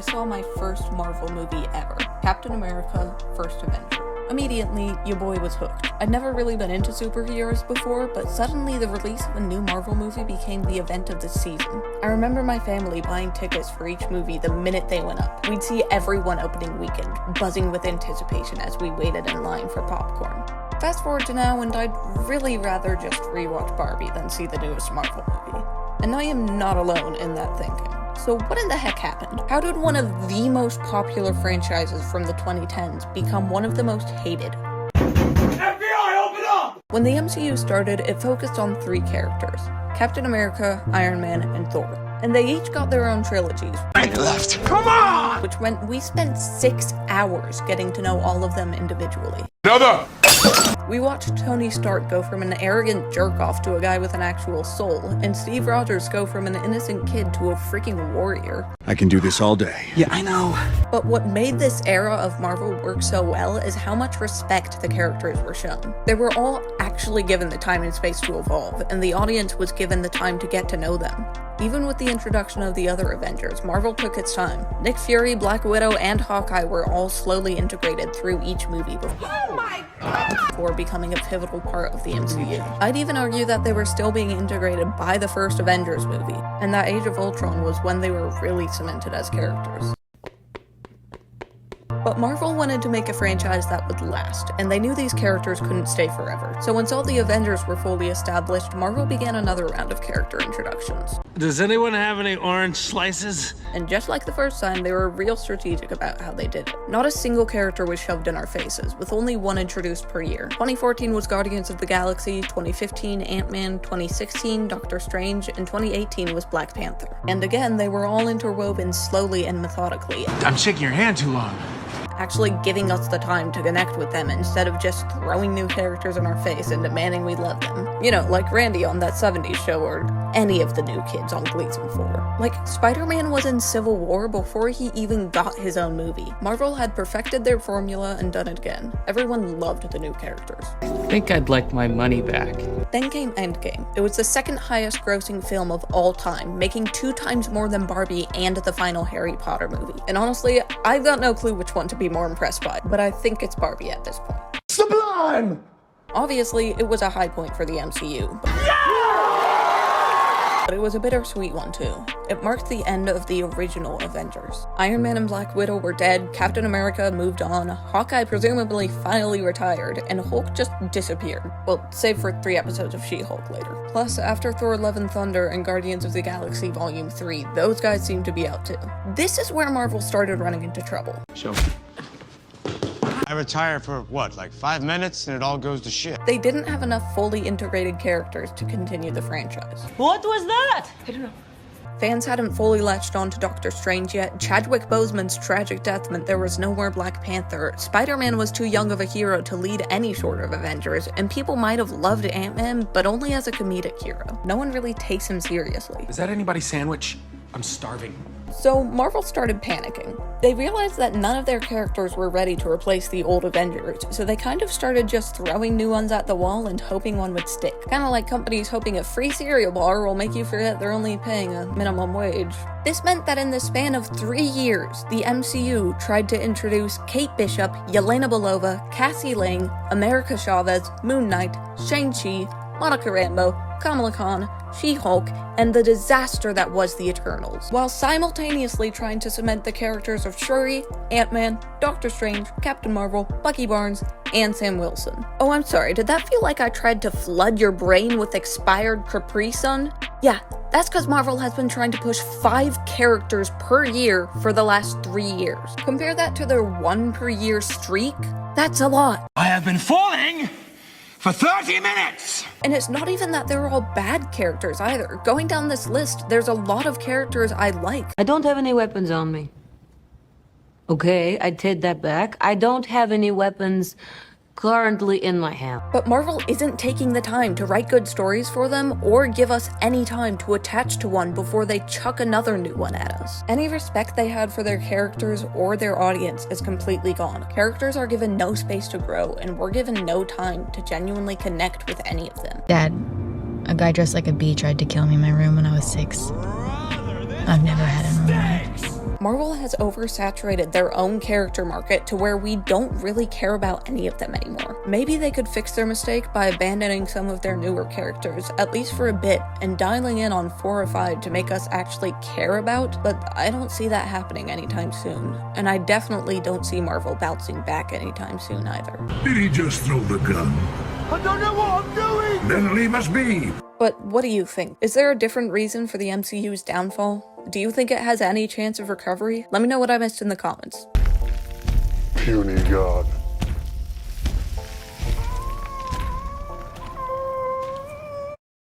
I saw my first Marvel movie ever, Captain America: First Avenger. Immediately, your boy was hooked. I'd never really been into superheroes before, but suddenly the release of a new Marvel movie became the event of the season. I remember my family buying tickets for each movie the minute they went up. We'd see everyone opening weekend, buzzing with anticipation as we waited in line for popcorn. Fast forward to now, and I'd really rather just rewatch Barbie than see the newest Marvel movie. And I am not alone in that thinking. So what in the heck happened? How did one of the most popular franchises from the 2010s become one of the most hated? FBI, open up! When the MCU started, it focused on 3 characters: Captain America, Iron Man, and Thor. And they each got their own trilogies. And left. Come on! Which meant we spent 6 hours getting to know all of them individually. Another! We watched Tony Stark go from an arrogant jerk-off to a guy with an actual soul, and Steve Rogers go from an innocent kid to a freaking warrior. I can do this all day. Yeah, I know. But what made this era of Marvel work so well is how much respect the characters were shown. They were all actually given the time and space to evolve, and the audience was given the time to get to know them. Even with the introduction of the other Avengers, Marvel took its time. Nick Fury, Black Widow, and Hawkeye were all slowly integrated through each movie before becoming a pivotal part of the MCU. I'd even argue that they were still being integrated by the first Avengers movie, and that Age of Ultron was when they were really cemented as characters. But Marvel wanted to make a franchise that would last, and they knew these characters couldn't stay forever. So once all the Avengers were fully established, Marvel began another round of character introductions. Does anyone have any orange slices? And just like the first time, they were real strategic about how they did it. Not a single character was shoved in our faces, with only one introduced per year. 2014 was Guardians of the Galaxy, 2015 Ant-Man, 2016 Doctor Strange, and 2018 was Black Panther. And again, they were all interwoven slowly and methodically. I'm shaking your hand too long. Actually giving us the time to connect with them instead of just throwing new characters in our face and demanding we love them. You know, like Randy on that 70s show or any of the new kids on Gleason 4. Like, Spider-Man was in Civil War before he even got his own movie. Marvel had perfected their formula and done it again. Everyone loved the new characters. I think I'd like my money back. Then came Endgame. It was the second highest grossing film of all time, making 2 times more than Barbie and the final Harry Potter movie. And honestly, I've got no clue which one to be more impressed by, but I think it's Barbie at this point. Sublime! Obviously, it was a high point for the MCU, but it was a bittersweet one too. It marked the end of the original Avengers. Iron Man and Black Widow were dead, Captain America moved on, Hawkeye presumably finally retired, and Hulk just disappeared. Well, save for 3 episodes of She-Hulk later. Plus, after Thor: Love and Thunder and Guardians of the Galaxy Volume 3, those guys seemed to be out too. This is where Marvel started running into trouble. Show me. I retire for, what, like 5 minutes and it all goes to shit. They didn't have enough fully integrated characters to continue the franchise. What was that? I don't know. Fans hadn't fully latched on to Doctor Strange yet, Chadwick Boseman's tragic death meant there was no more Black Panther, Spider-Man was too young of a hero to lead any sort of Avengers, and people might have loved Ant-Man, but only as a comedic hero. No one really takes him seriously. Is that anybody's sandwich? I'm starving. So Marvel started panicking. They realized that none of their characters were ready to replace the old Avengers, so they kind of started just throwing new ones at the wall and hoping one would stick. Kinda like companies hoping a free cereal bar will make you forget they're only paying a minimum wage. This meant that in the span of 3 years, the MCU tried to introduce Kate Bishop, Yelena Belova, Cassie Lang, America Chavez, Moon Knight, Shang-Chi, Monica Rambeau, Kamala Khan, She-Hulk, and the disaster that was the Eternals, while simultaneously trying to cement the characters of Shuri, Ant-Man, Doctor Strange, Captain Marvel, Bucky Barnes, and Sam Wilson. Oh, I'm sorry, did that feel like I tried to flood your brain with expired Capri Sun? Yeah, that's because Marvel has been trying to push 5 characters per year for the last 3 years. Compare that to their 1 per year streak? That's a lot. I have been falling for 30 minutes! And it's not even that they're all bad characters either. Going down this list, there's a lot of characters I like. I don't have any weapons on me. Okay, I take that back. I don't have any weapons currently in my hand. But Marvel isn't taking the time to write good stories for them or give us any time to attach to one before they chuck another new one at us. Any respect they had for their characters or their audience is completely gone. Characters are given no space to grow, and we're given no time to genuinely connect with any of them. Dad, a guy dressed like a bee tried to kill me in my room when I was 6. I've never had a normal life. Marvel has oversaturated their own character market to where we don't really care about any of them anymore. Maybe they could fix their mistake by abandoning some of their newer characters, at least for a bit, and dialing in on 4 or 5 to make us actually care about, but I don't see that happening anytime soon. And I definitely don't see Marvel bouncing back anytime soon either. Did he just throw the gun? I don't know what I'm doing! Then leave us be! But what do you think? Is there a different reason for the MCU's downfall? Do you think it has any chance of recovery? Let me know what I missed in the comments. Puny God.